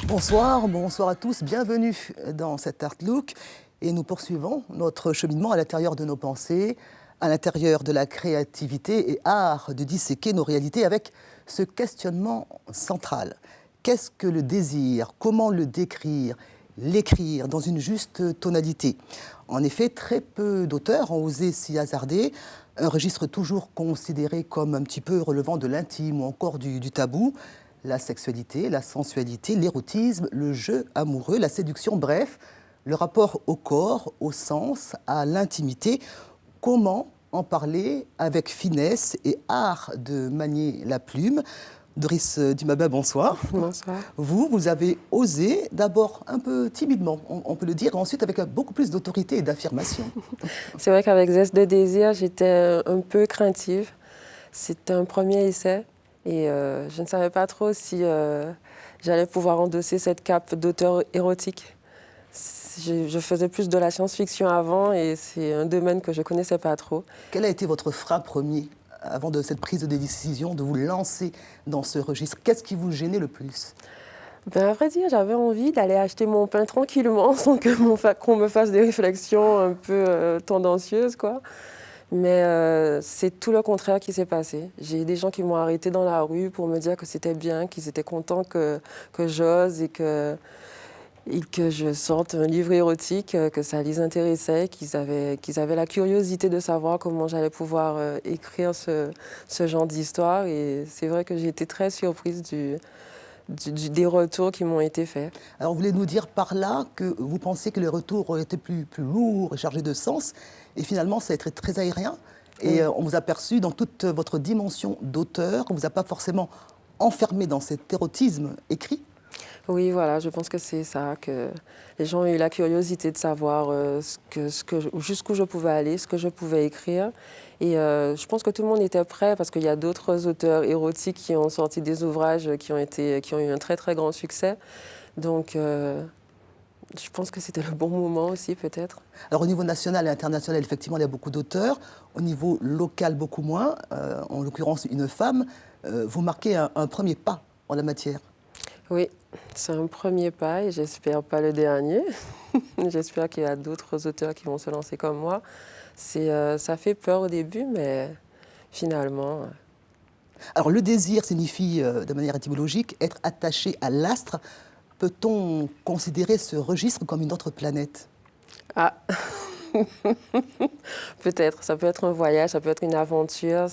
Bonsoir à tous, bienvenue dans cet Art Look et nous poursuivons notre cheminement à l'intérieur de nos pensées, à l'intérieur de la créativité et art de disséquer nos réalités avec ce questionnement central. Qu'est-ce que le désir? Comment le décrire? L'écrire dans une juste tonalité. En effet, très peu d'auteurs ont osé s'y hasarder, un registre toujours considéré comme un petit peu relevant de l'intime ou encore du tabou. La sexualité, la sensualité, l'érotisme, le jeu amoureux, la séduction, bref, le rapport au corps, au sens, à l'intimité. Comment en parler avec finesse et art de manier la plume? Doris Dumabin, bonsoir. Bonsoir. Vous avez osé, d'abord un peu timidement, on peut le dire, et ensuite avec beaucoup plus d'autorité et d'affirmation. C'est vrai qu'avec Zeste de désir, j'étais un peu craintive. C'était un premier essai et je ne savais pas trop si j'allais pouvoir endosser cette cape d'auteur érotique. Je faisais plus de la science-fiction avant et c'est un domaine que je ne connaissais pas trop. Quel a été votre frein premier avant de cette prise de décision, de vous lancer dans ce registre? Qu'est-ce qui vous gênait le plus? À vrai dire, j'avais envie d'aller acheter mon pain tranquillement sans qu'on me fasse des réflexions un peu tendancieuses, quoi. Mais c'est tout le contraire qui s'est passé. J'ai des gens qui m'ont arrêté dans la rue pour me dire que c'était bien, qu'ils étaient contents que j'ose et que je sorte un livre érotique, que ça les intéressait, qu'ils avaient la curiosité de savoir comment j'allais pouvoir écrire ce genre d'histoire. Et c'est vrai que j'ai été très surprise des retours qui m'ont été faits. Alors, vous voulez nous dire par là que vous pensiez que les retours auraient été plus lourds et chargés de sens, et finalement, ça a été très aérien. Et on vous a perçu dans toute votre dimension d'auteur, on ne vous a pas forcément enfermé dans cet érotisme écrit. Oui, voilà, je pense que c'est ça, que les gens ont eu la curiosité de savoir jusqu'où je pouvais aller, ce que je pouvais écrire. Et je pense que tout le monde était prêt parce qu'il y a d'autres auteurs érotiques qui ont sorti des ouvrages qui ont eu un très très grand succès. Donc je pense que c'était le bon moment aussi peut-être. Alors au niveau national et international, effectivement, il y a beaucoup d'auteurs. Au niveau local, beaucoup moins. En l'occurrence, une femme. Vous marquez un premier pas en la matière. Oui, c'est un premier pas et j'espère pas le dernier. J'espère qu'il y a d'autres auteurs qui vont se lancer comme moi. Ça fait peur au début, mais finalement... Alors le désir signifie, de manière étymologique, être attaché à l'astre. Peut-on considérer ce registre comme une autre planète? Ah, peut-être. Ça peut être un voyage, ça peut être une aventure.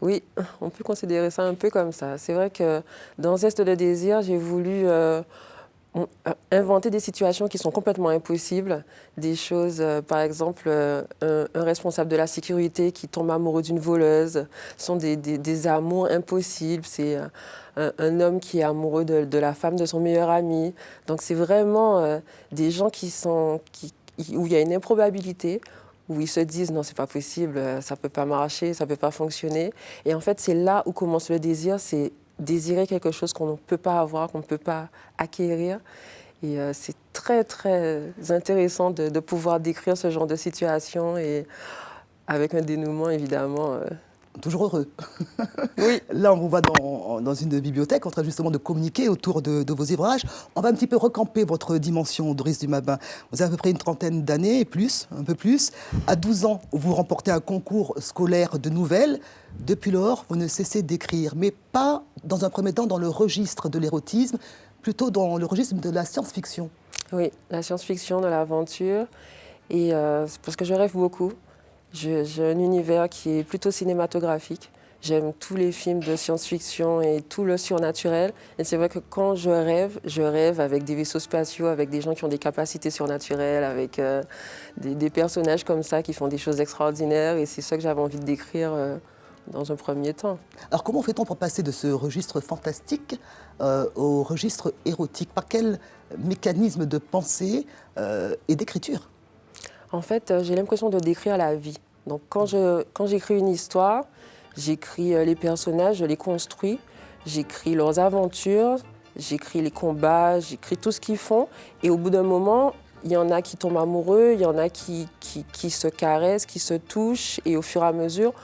Oui, on peut considérer ça un peu comme ça. C'est vrai que dans Zeste de désir, j'ai voulu inventer des situations qui sont complètement impossibles. Des choses, par exemple, un responsable de la sécurité qui tombe amoureux d'une voleuse. Ce sont des amours impossibles. C'est un homme qui est amoureux de la femme de son meilleur ami. Donc c'est vraiment des gens où il y a une improbabilité, où ils se disent non, c'est pas possible, ça peut pas marcher, ça peut pas fonctionner. Et en fait, c'est là où commence le désir, c'est désirer quelque chose qu'on ne peut pas avoir, qu'on ne peut pas acquérir. Et c'est très, très intéressant de pouvoir décrire ce genre de situation et avec un dénouement, évidemment. Toujours heureux. Oui. Là, on vous voit dans une bibliothèque en train justement de communiquer autour de vos ouvrages. On va un petit peu recamper votre dimension, Doris Dumabin. Vous avez à peu près une trentaine d'années, et plus, un peu plus. À 12 ans, vous remportez un concours scolaire de nouvelles. Depuis lors, vous ne cessez d'écrire, mais pas dans un premier temps dans le registre de l'érotisme, plutôt dans le registre de la science-fiction. Oui, la science-fiction, de l'aventure. Et c'est parce que je rêve beaucoup. J'ai un univers qui est plutôt cinématographique. J'aime tous les films de science-fiction et tout le surnaturel. Et c'est vrai que quand je rêve avec des vaisseaux spatiaux, avec des gens qui ont des capacités surnaturelles, avec des personnages comme ça qui font des choses extraordinaires. Et c'est ça que j'avais envie de décrire dans un premier temps. Alors comment fait-on pour passer de ce registre fantastique au registre érotique? Par quel mécanisme de pensée et d'écriture? En fait, j'ai l'impression de décrire la vie. Donc quand j'écris une histoire, j'écris les personnages, je les construis, j'écris leurs aventures, j'écris les combats, j'écris tout ce qu'ils font. Et au bout d'un moment, il y en a qui tombent amoureux, il y en a qui se caressent, qui se touchent. Et au fur et à mesure,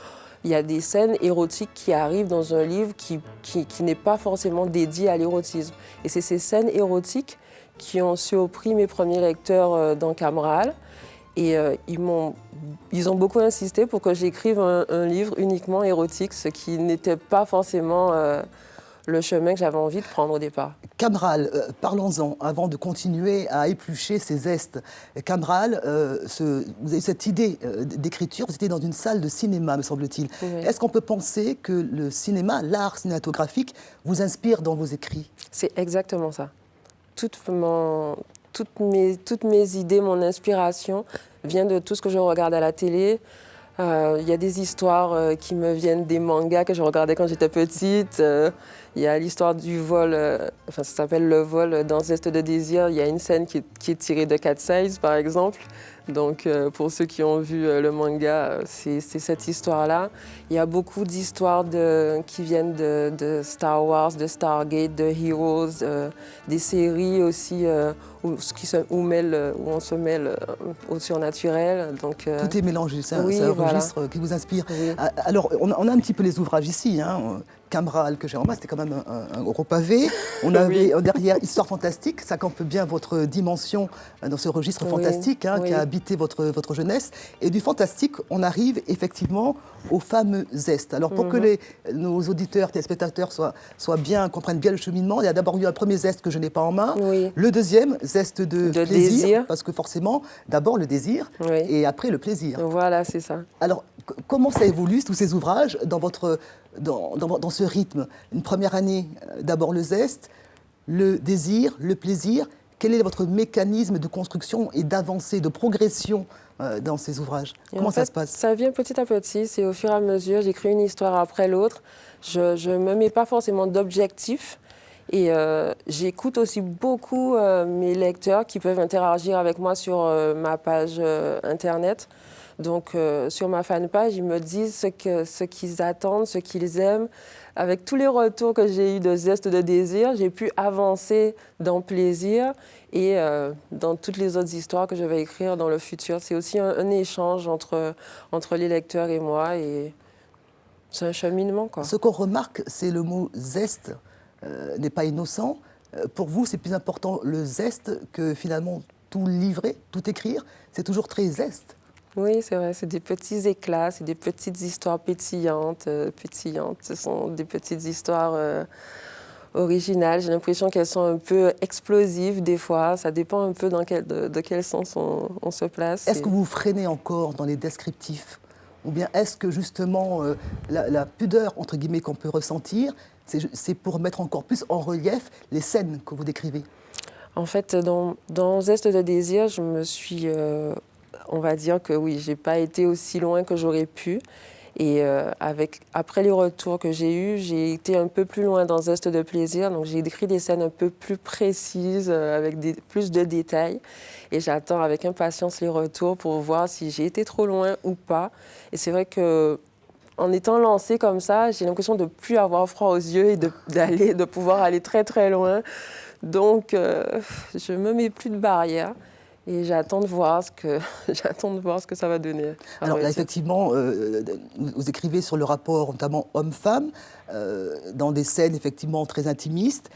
il y a des scènes érotiques qui arrivent dans un livre qui n'est pas forcément dédié à l'érotisme. Et c'est ces scènes érotiques qui ont surpris mes premiers lecteurs dans Camral. Et ils ont beaucoup insisté pour que j'écrive un livre uniquement érotique, ce qui n'était pas forcément le chemin que j'avais envie de prendre au départ. Camral, parlons-en, avant de continuer à éplucher ces zestes. Camral, vous avez cette idée d'écriture, vous étiez dans une salle de cinéma, me semble-t-il. Oui. Est-ce qu'on peut penser que le cinéma, l'art cinématographique, vous inspire dans vos écrits? C'est exactement ça. Toutes mes idées, mon inspiration vient de tout ce que je regarde à la télé. Il y a des histoires qui me viennent des mangas que je regardais quand j'étais petite. Il y a l'histoire du vol, ça s'appelle Le Vol dans Zeste de désir. Il y a une scène qui est tirée de Cat Size, par exemple. Donc, pour ceux qui ont vu le manga, c'est cette histoire-là. Il y a beaucoup d'histoires qui viennent de Star Wars, de Stargate, de Heroes, des séries aussi où on se mêle au surnaturel. Donc, tout est mélangé, c'est un registre qui vous inspire. Oui. Alors, on a un petit peu les ouvrages ici, hein. Camral que j'ai en main, c'était quand même un gros pavé. On avait derrière Histoire fantastique, ça campe bien votre dimension dans ce registre fantastique hein, qui a habité votre jeunesse. Et du fantastique, on arrive effectivement au fameux zeste. Alors pour que nos auditeurs, téléspectateurs comprennent bien le cheminement, il y a d'abord eu un premier zeste que je n'ai pas en main. Oui. Le deuxième, zeste de plaisir, parce que forcément, d'abord le désir et après le plaisir. Voilà, c'est ça. Alors, comment ça évolue, tous ces ouvrages, dans ce rythme? Une première année, d'abord le zeste, le désir, le plaisir. Quel est votre mécanisme de construction et d'avancée, de progression dans ces ouvrages? Comment ça se passe? Ça vient petit à petit, c'est au fur et à mesure. J'écris une histoire après l'autre. Je ne me mets pas forcément d'objectif. Et j'écoute aussi beaucoup mes lecteurs qui peuvent interagir avec moi sur ma page Internet. Donc, sur ma fanpage, ils me disent ce qu'ils attendent, ce qu'ils aiment. Avec tous les retours que j'ai eus de Zeste de désir, j'ai pu avancer dans Plaisir et dans toutes les autres histoires que je vais écrire dans le futur. C'est aussi un échange entre les lecteurs et moi et c'est un cheminement, quoi. Ce qu'on remarque, c'est le mot zeste n'est pas innocent. Pour vous, c'est plus important le zeste que finalement tout livrer, tout écrire. C'est toujours très zeste. Oui, c'est vrai, c'est des petits éclats, c'est des petites histoires pétillantes. Ce sont des petites histoires originales. J'ai l'impression qu'elles sont un peu explosives des fois. Ça dépend un peu de quel sens on se place. Est-ce que vous freinez encore dans les descriptifs? Ou bien est-ce que justement la pudeur, entre guillemets, qu'on peut ressentir, c'est pour mettre encore plus en relief les scènes que vous décrivez? En fait, dans Zeste de désir, je me suis... on va dire que oui, j'ai pas été aussi loin que j'aurais pu. Et après les retours que j'ai eus, j'ai été un peu plus loin dans Zeste de plaisir. Donc j'ai décrit des scènes un peu plus précises, avec plus de détails. Et j'attends avec impatience les retours pour voir si j'ai été trop loin ou pas. Et c'est vrai que en étant lancée comme ça, j'ai l'impression de ne plus avoir froid aux yeux et de pouvoir aller très très loin. Donc je ne me mets plus de barrières. Et j'attends de voir ce que ça va donner. Alors là, effectivement, vous écrivez sur le rapport, notamment homme-femme, dans des scènes effectivement très intimistes.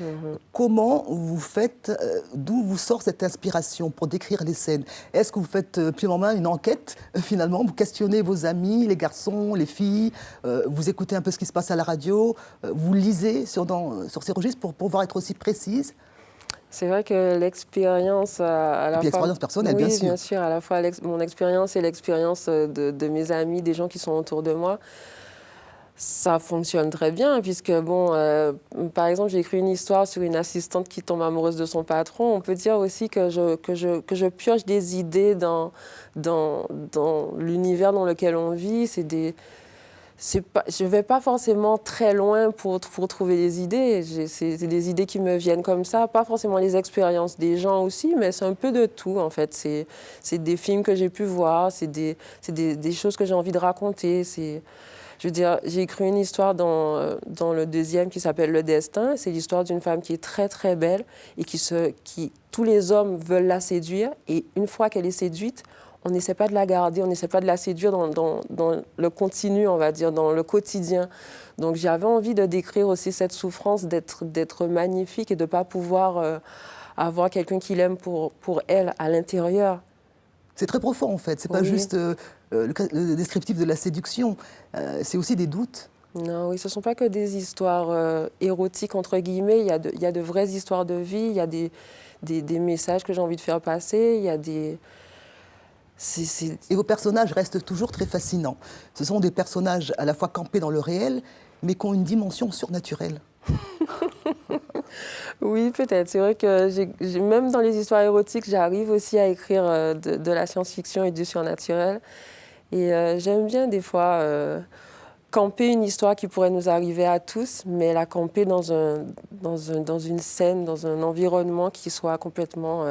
Comment vous faites, d'où vous sort cette inspiration pour décrire les scènes? Est-ce que vous faites plus en main une enquête, finalement? Vous questionnez vos amis, les garçons, les filles, vous écoutez un peu ce qui se passe à la radio, vous lisez sur ces registres pour pouvoir être aussi précise? C'est vrai que l'expérience à la fois... l'expérience personnelle, oui, bien sûr. Bien sûr, à la fois mon expérience et l'expérience de mes amis, des gens qui sont autour de moi, ça fonctionne très bien, puisque, bon, par exemple, j'ai écrit une histoire sur une assistante qui tombe amoureuse de son patron. On peut dire aussi que je pioche des idées dans l'univers dans lequel on vit. Je ne vais pas forcément très loin pour trouver des idées. C'est des idées qui me viennent comme ça, pas forcément les expériences des gens aussi, mais c'est un peu de tout, en fait. C'est des films que j'ai pu voir, c'est des choses que j'ai envie de raconter. Je veux dire, j'ai écrit une histoire dans le deuxième qui s'appelle Le Destin. C'est l'histoire d'une femme qui est très, très belle et tous les hommes veulent la séduire. Et une fois qu'elle est séduite, on n'essaie pas de la garder, on n'essaie pas de la séduire dans le continu, on va dire, dans le quotidien. Donc j'avais envie de décrire aussi cette souffrance d'être magnifique et de ne pas pouvoir avoir quelqu'un qui l'aime pour elle à l'intérieur. C'est très profond en fait, c'est pas Oui. juste le descriptif de la séduction, c'est aussi des doutes. Non, oui, ce ne sont pas que des histoires érotiques, entre guillemets. Il y a de vraies histoires de vie, il y a des messages que j'ai envie de faire passer, il y a des... Et vos personnages restent toujours très fascinants. Ce sont des personnages à la fois campés dans le réel, mais qui ont une dimension surnaturelle. Oui, peut-être. C'est vrai que même dans les histoires érotiques, j'arrive aussi à écrire de la science-fiction et du surnaturel. Et j'aime bien des fois camper une histoire qui pourrait nous arriver à tous, mais la camper dans une scène, dans un environnement qui soit complètement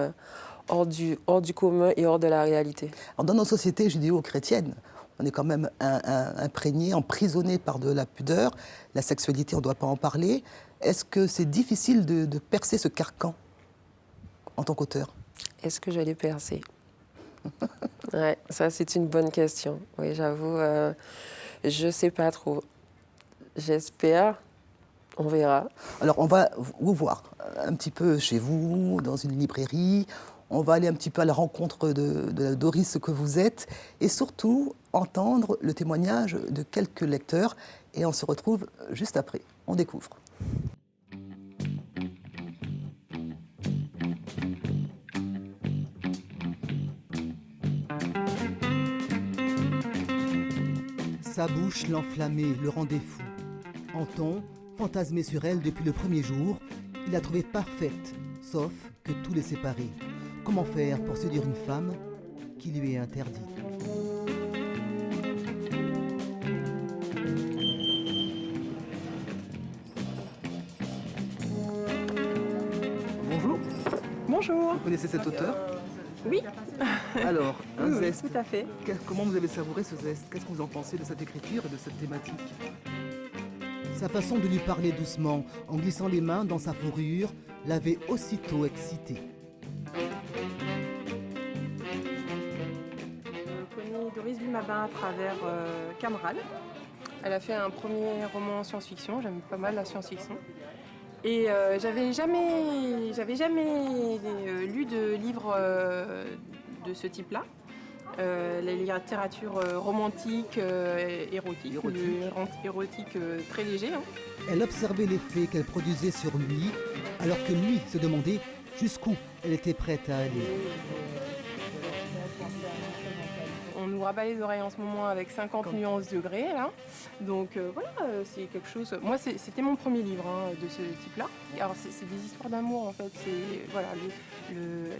hors du commun et hors de la réalité. Alors, dans nos sociétés judéo-chrétiennes, on est quand même imprégné, emprisonné par de la pudeur. La sexualité, on ne doit pas en parler. Est-ce que c'est difficile de percer ce carcan en tant qu'auteur? Est-ce que je l'ai percé? Ouais, ça c'est une bonne question. Oui, j'avoue, je ne sais pas trop. J'espère, on verra. Alors, on va vous voir un petit peu chez vous, dans une librairie. On va aller un petit peu à la rencontre de la Doris que vous êtes et surtout entendre le témoignage de quelques lecteurs. Et on se retrouve juste après. On découvre. Sa bouche l'enflammait, le rendait fou. Anton, fantasmé sur elle depuis le premier jour, il la trouvait parfaite, sauf que tout les séparait. Comment faire pour séduire une femme qui lui est interdite? Bonjour, Bonjour. vous connaissez cet auteur? Oui, Alors, un oui, zeste. tout à fait. Comment vous avez savouré ce zeste? Qu'est-ce que vous en pensez de cette écriture et de cette thématique? Sa façon de lui parler doucement, en glissant les mains dans sa fourrure, l'avait aussitôt excité. Je connais Doris Dumabin à travers Cameral. Elle a fait un premier roman science-fiction, j'aime pas mal la science-fiction. Et j'avais jamais lu de livre de ce type-là. La littérature romantique, érotique très léger. Hein. Elle observait l'effet qu'elle produisait sur lui, alors que lui se demandait jusqu'où elle était prête à aller. On nous rabat les oreilles en ce moment avec 50 nuances degrés, là. Donc voilà, c'est quelque chose... Moi, c'était mon premier livre de ce type-là. Alors, c'est des histoires d'amour, en fait. C'est voilà,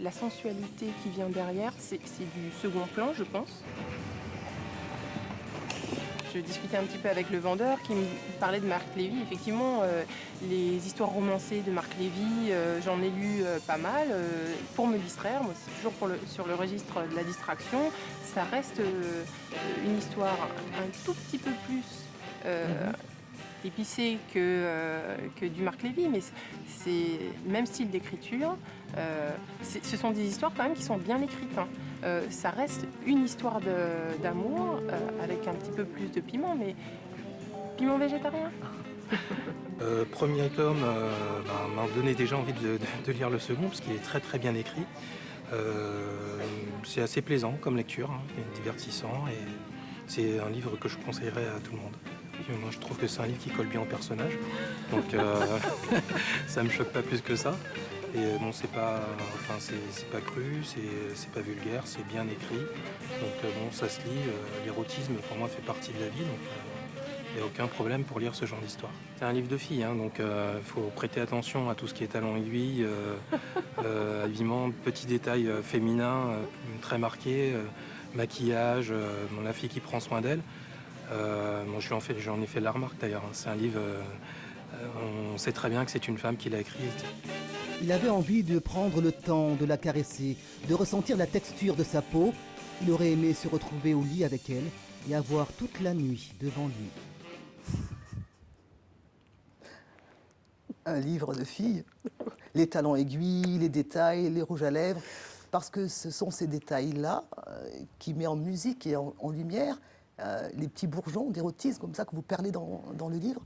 la sensualité qui vient derrière, c'est du second plan, je pense. Je discutais un petit peu avec le vendeur qui me parlait de Marc Lévy. Effectivement, les histoires romancées de Marc Lévy, j'en ai lu pas mal pour me distraire. Moi, c'est toujours sur le registre de la distraction. Ça reste une histoire un tout petit peu plus épicée que du Marc Lévy, mais c'est même style d'écriture. Ce sont des histoires quand même qui sont bien écrites. Hein. Ça reste une histoire d'amour avec un petit peu plus de piment, mais piment végétarien. Premier tome m'a donné déjà envie de lire le second parce qu'il est très très bien écrit. C'est assez plaisant comme lecture, hein, divertissant et c'est un livre que je conseillerais à tout le monde. Et moi je trouve que c'est un livre qui colle bien au personnage, donc ça me choque pas plus que ça. Et bon, c'est pas cru, c'est pas vulgaire, c'est bien écrit. Donc bon, ça se lit. L'érotisme pour moi fait partie de la vie, donc il n'y a aucun problème pour lire ce genre d'histoire. C'est un livre de filles, hein, donc il faut prêter attention à tout ce qui est talons aiguilles, habillement, petits détails féminins très marqués, maquillage, la fille qui prend soin d'elle. Moi, j'en ai fait la remarque d'ailleurs. Hein. C'est un livre, on sait très bien que c'est une femme qui l'a écrit. Il avait envie de prendre le temps de la caresser, de ressentir la texture de sa peau. Il aurait aimé se retrouver au lit avec elle et avoir toute la nuit devant lui. Un livre de filles, les talons aiguilles, les détails, les rouges à lèvres, parce que ce sont ces détails-là qui met en musique et en lumière les petits bourgeons d'érotisme comme ça que vous perlez dans le livre.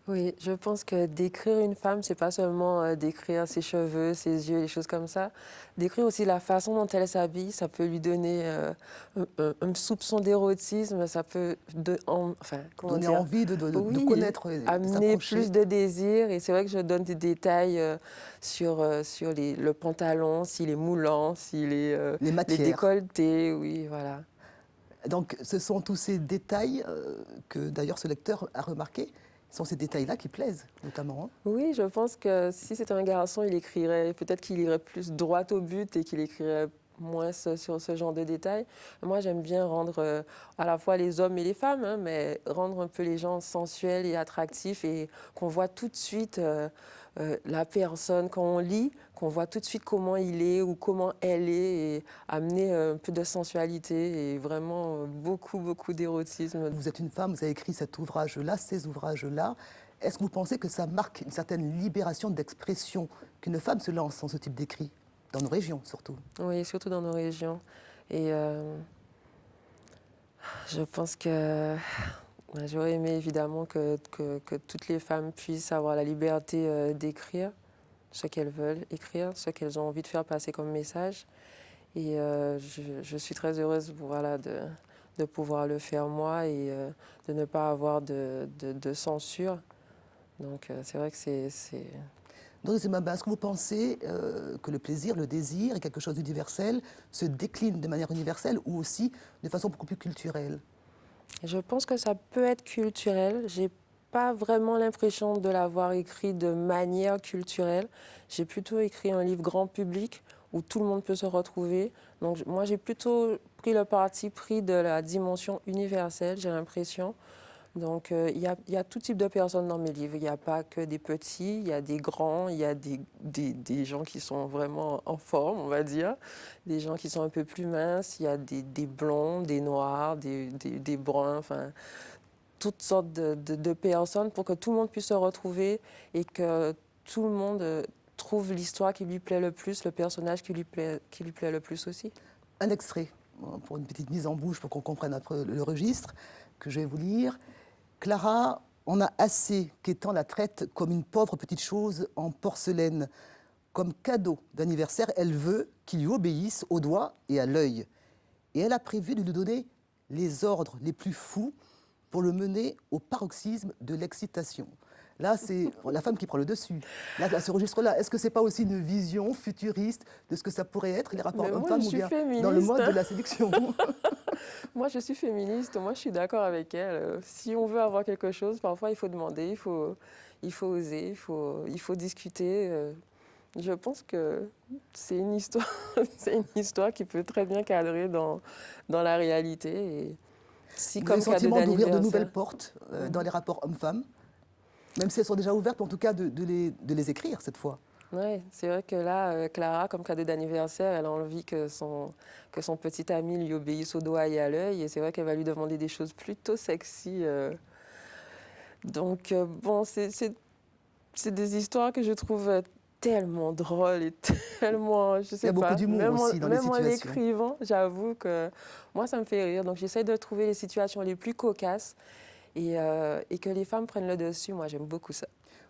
Oui, je pense que décrire une femme, c'est pas seulement décrire ses cheveux, ses yeux, les choses comme ça. Décrire aussi la façon dont elle s'habille, ça peut lui donner un soupçon d'érotisme, ça peut comment Donner dire, envie de oui, connaître et de amener s'approcher. plus de désir. Et c'est vrai que je donne des détails sur le pantalon, s'il est moulant, s'il est Les matières. décolletés, oui, voilà. Donc ce sont tous ces détails que d'ailleurs ce lecteur a remarqué. Ce sont ces détails-là qui plaisent, notamment. Hein. Oui, je pense que si c'était un garçon, il écrirait, peut-être qu'il irait plus droit au but et qu'il écrirait moins sur ce genre de détails. Moi, j'aime bien rendre à la fois les hommes et les femmes, hein, mais rendre un peu les gens sensuels et attractifs et qu'on voit tout de suite la personne quand on lit, qu'on voit tout de suite comment il est ou comment elle est et amener un peu de sensualité et vraiment beaucoup, beaucoup d'érotisme. Vous êtes une femme, vous avez écrit cet ouvrage-là, ces ouvrages-là. Est-ce que vous pensez que ça marque une certaine libération d'expression qu'une femme se lance dans ce type d'écrit? Dans nos régions, surtout. Oui, surtout dans nos régions. Et je pense que j'aurais aimé évidemment que toutes les femmes puissent avoir la liberté d'écrire ce qu'elles veulent écrire, ce qu'elles ont envie de faire passer comme message. Et je suis très heureuse voilà, de pouvoir le faire moi et de ne pas avoir de censure. Donc c'est vrai que c'est... Donc, est-ce que vous pensez que le plaisir, le désir est quelque chose d'universel, se décline de manière universelle ou aussi de façon beaucoup plus culturelle? Je pense que ça peut être culturel. J'ai pas vraiment l'impression de l'avoir écrit de manière culturelle. J'ai plutôt écrit un livre grand public où tout le monde peut se retrouver. Donc moi, j'ai plutôt pris le parti pris de la dimension universelle, j'ai l'impression. Donc il y a tout type de personnes dans mes livres. Il n'y a pas que des petits, il y a des grands, il y a des gens qui sont vraiment en forme, on va dire. Des gens qui sont un peu plus minces, il y a des blonds, des noirs, des bruns, enfin toutes sortes de personnes pour que tout le monde puisse se retrouver et que tout le monde trouve l'histoire qui lui plaît le plus, le personnage qui lui plaît le plus aussi. Un extrait, pour une petite mise en bouche, pour qu'on comprenne un peu le registre, que je vais vous lire. Clara en a assez qu'Étang la traite comme une pauvre petite chose en porcelaine. Comme cadeau d'anniversaire, elle veut qu'il lui obéisse au doigt et à l'œil. Et elle a prévu de lui donner les ordres les plus fous pour le mener au paroxysme de l'excitation. Là, c'est la femme qui prend le dessus. Là, à ce registre-là, est-ce que c'est pas aussi une vision futuriste de ce que ça pourrait être, les rapports hommes-femmes, ou bien dans le mode de la séduction? Moi, je suis féministe. Moi, je suis d'accord avec elle. Si on veut avoir quelque chose, parfois, il faut demander, il faut oser, il faut discuter. Je pense que c'est une histoire, c'est une histoire qui peut très bien cadrer dans la réalité. Et si, vous avez comme le sentiment cadeau d'ouvrir de nouvelles d'anniversaire, portes dans les rapports hommes-femmes, même si elles sont déjà ouvertes, mais en tout cas de les écrire cette fois. oui, c'est vrai que là, Clara, comme cadeau d'anniversaire, elle a envie que son petit ami lui obéisse au doigt et à l'œil. Et c'est vrai qu'elle va lui demander des choses plutôt sexy. Donc, bon, c'est des histoires que je trouve tellement drôles et tellement, je sais pas. Il y a beaucoup d'humour aussi dans les situations. Même en l'écrivant, j'avoue que moi, ça me fait rire. Donc, j'essaie de trouver les situations les plus cocasses et que les femmes prennent le dessus. Moi, j'aime beaucoup ça.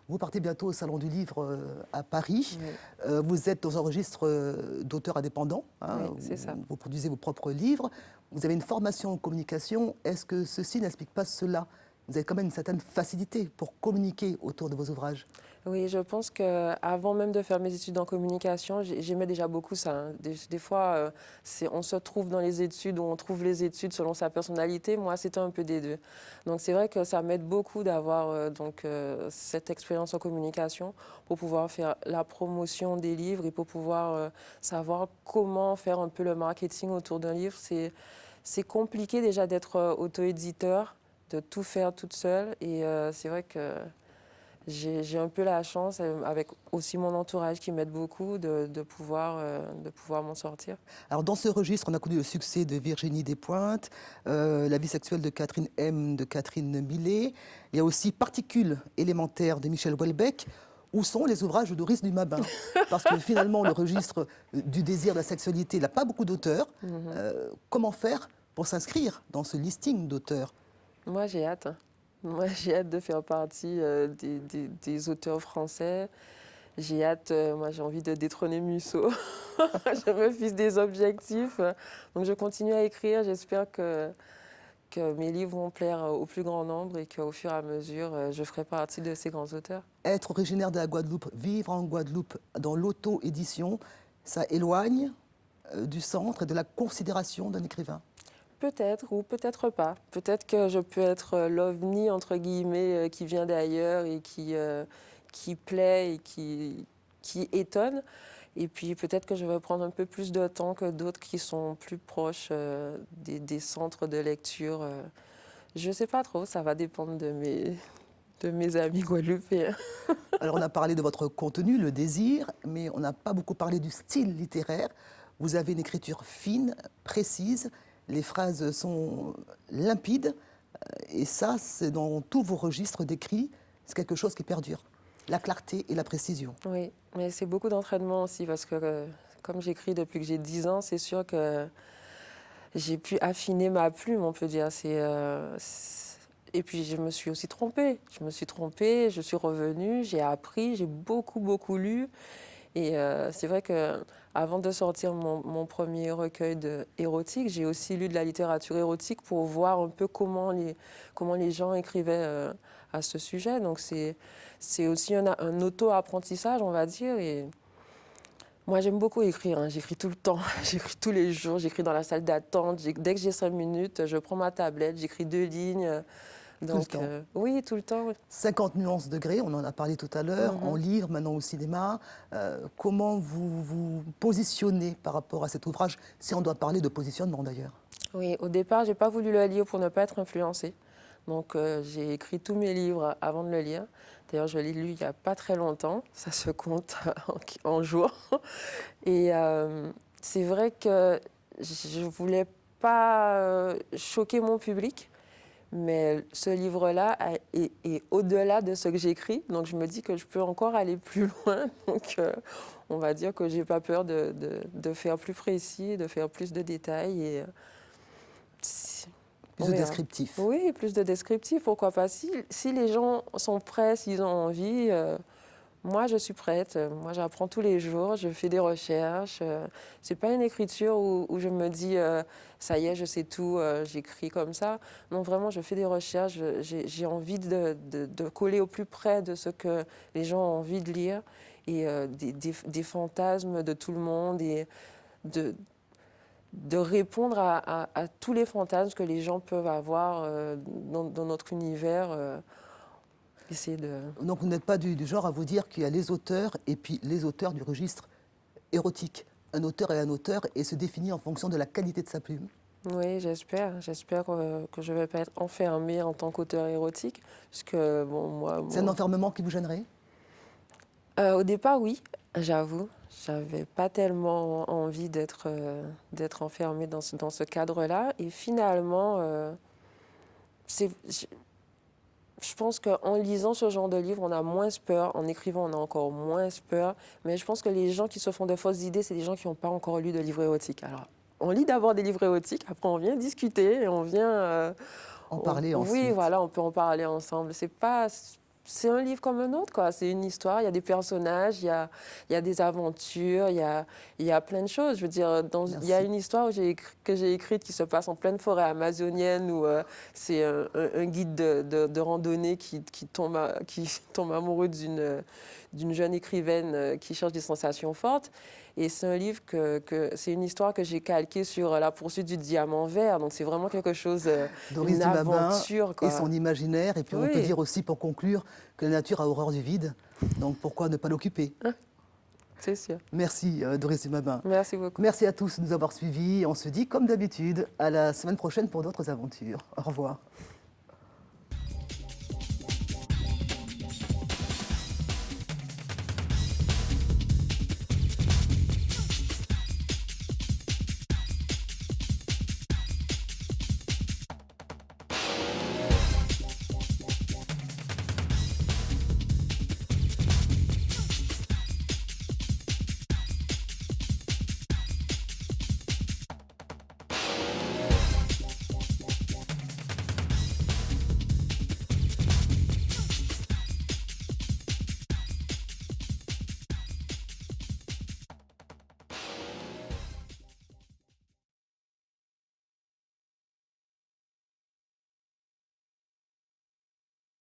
Vous partez bientôt au Salon du Livre à Paris. Oui. Vous êtes dans un registre d'auteurs indépendants. Hein, Oui, c'est ça. Vous produisez vos propres livres. Vous avez une formation en communication. Est-ce que ceci n'explique pas cela? Vous avez quand même une certaine facilité pour communiquer autour de vos ouvrages. Oui, je pense qu'avant même de faire mes études en communication, j'aimais déjà beaucoup ça. Hein. Des fois, on se trouve dans les études ou on trouve les études selon sa personnalité. Moi, c'était un peu des deux. Donc, c'est vrai que ça m'aide beaucoup d'avoir cette expérience en communication pour pouvoir faire la promotion des livres et pour pouvoir savoir comment faire un peu le marketing autour d'un livre. C'est compliqué déjà d'être auto-éditeur, de tout faire toute seule. Et c'est vrai que j'ai un peu la chance, avec aussi mon entourage qui m'aide beaucoup, de pouvoir m'en sortir. Alors dans ce registre, on a connu le succès de Virginie Desppointes, La vie sexuelle de Catherine M. de Catherine Millet. Il y a aussi Particules élémentaires de Michel Houellebecq. Où sont les ouvrages de Doris Dumabin? Parce que finalement, le registre du désir, de la sexualité, n'a pas beaucoup d'auteurs. Comment faire pour s'inscrire dans ce listing d'auteurs? Moi, j'ai hâte. Moi, j'ai hâte de faire partie des auteurs français. J'ai hâte, moi j'ai envie de détrôner Musso. Je me fixe des objectifs. Donc je continue à écrire. J'espère que mes livres vont plaire au plus grand nombre et qu'au fur et à mesure, je ferai partie de ces grands auteurs. Être originaire de la Guadeloupe, vivre en Guadeloupe dans l'auto-édition, ça éloigne du centre et de la considération d'un écrivain? Peut-être ou peut-être pas. Peut-être que je peux être l'ovni, entre guillemets, qui vient d'ailleurs et qui plaît et qui étonne. Et puis peut-être que je vais prendre un peu plus de temps que d'autres qui sont plus proches des centres de lecture. Je ne sais pas trop, ça va dépendre de mes amis guadeloupéens. Alors on a parlé de votre contenu, le désir, mais on n'a pas beaucoup parlé du style littéraire. Vous avez une écriture fine, précise, les phrases sont limpides, et ça, c'est dans tous vos registres d'écrits, c'est quelque chose qui perdure. La clarté et la précision. Oui, mais c'est beaucoup d'entraînement aussi, parce que comme j'écris depuis que j'ai 10 ans, c'est sûr que j'ai pu affiner ma plume, on peut dire. Et puis je me suis aussi trompée. Je suis revenue, j'ai appris, j'ai beaucoup lu. Et c'est vrai qu'avant de sortir mon premier recueil érotique, j'ai aussi lu de la littérature érotique pour voir un peu comment les gens écrivaient à ce sujet. Donc c'est aussi un auto-apprentissage, on va dire. Et moi, j'aime beaucoup écrire. Hein. J'écris tout le temps, j'écris tous les jours, j'écris dans la salle d'attente. Dès que j'ai 5 minutes, je prends ma tablette, j'écris 2 lignes. Donc, tout le temps. Oui, tout le temps. Oui. 50 nuances degrés, on en a parlé tout à l'heure, en livre, maintenant au cinéma. Comment vous vous positionnez par rapport à cet ouvrage, si on doit parler de positionnement d'ailleurs? Oui, au départ, je n'ai pas voulu le lire pour ne pas être influencée. Donc, j'ai écrit tous mes livres avant de le lire. D'ailleurs, je l'ai lu il n'y a pas très longtemps. Ça se compte en jours. Et c'est vrai que je ne voulais pas choquer mon public. Mais ce livre-là est au-delà de ce que j'écris. Donc, je me dis que je peux encore aller plus loin. Donc, on va dire que je n'ai pas peur de faire plus précis, de faire plus de détails. Et, plus de descriptif. Oui, plus de descriptif, pourquoi pas. Si les gens sont prêts, s'ils ont envie, moi je suis prête. Moi j'apprends tous les jours, je fais des recherches. C'est pas une écriture où je me dis ça y est, je sais tout, j'écris comme ça. Non, vraiment, je fais des recherches. J'ai envie de coller au plus près de ce que les gens ont envie de lire et des fantasmes de tout le monde et de répondre à tous les fantasmes que les gens peuvent avoir dans notre univers. Donc vous n'êtes pas du genre à vous dire qu'il y a les auteurs et puis les auteurs du registre érotique. Un auteur est un auteur et se définit en fonction de la qualité de sa plume. Oui, j'espère. J'espère que je ne vais pas être enfermée en tant qu'auteur érotique. Parce que, C'est un enfermement qui vous gênerait? Au départ, oui, j'avoue. J'avais pas tellement envie d'être enfermée dans ce cadre-là. Et finalement, je pense qu'en lisant ce genre de livre, on a moins peur. En écrivant, on a encore moins peur. Mais je pense que les gens qui se font de fausses idées, c'est des gens qui n'ont pas encore lu de livres érotiques. Alors, on lit d'abord des livres érotiques, après on vient discuter et on vient... en parler ensuite. Oui, voilà, on peut en parler ensemble. C'est un livre comme un autre, quoi. C'est une histoire, il y a des personnages, il y a des aventures, il y a plein de choses. Je veux dire, il y a une histoire que j'ai écrite qui se passe en pleine forêt amazonienne où c'est un guide de randonnée qui tombe amoureux d'une jeune écrivaine qui cherche des sensations fortes. Et c'est un livre c'est une histoire que j'ai calquée sur la poursuite du diamant vert. Donc c'est vraiment quelque chose, une aventure, quoi. Et son imaginaire. Et puis on peut dire aussi, pour conclure, que la nature a horreur du vide. Donc pourquoi ne pas l'occuper? C'est sûr. Merci Doris Dumabin. Merci beaucoup. Merci à tous de nous avoir suivis. On se dit, comme d'habitude, à la semaine prochaine pour d'autres aventures. Au revoir.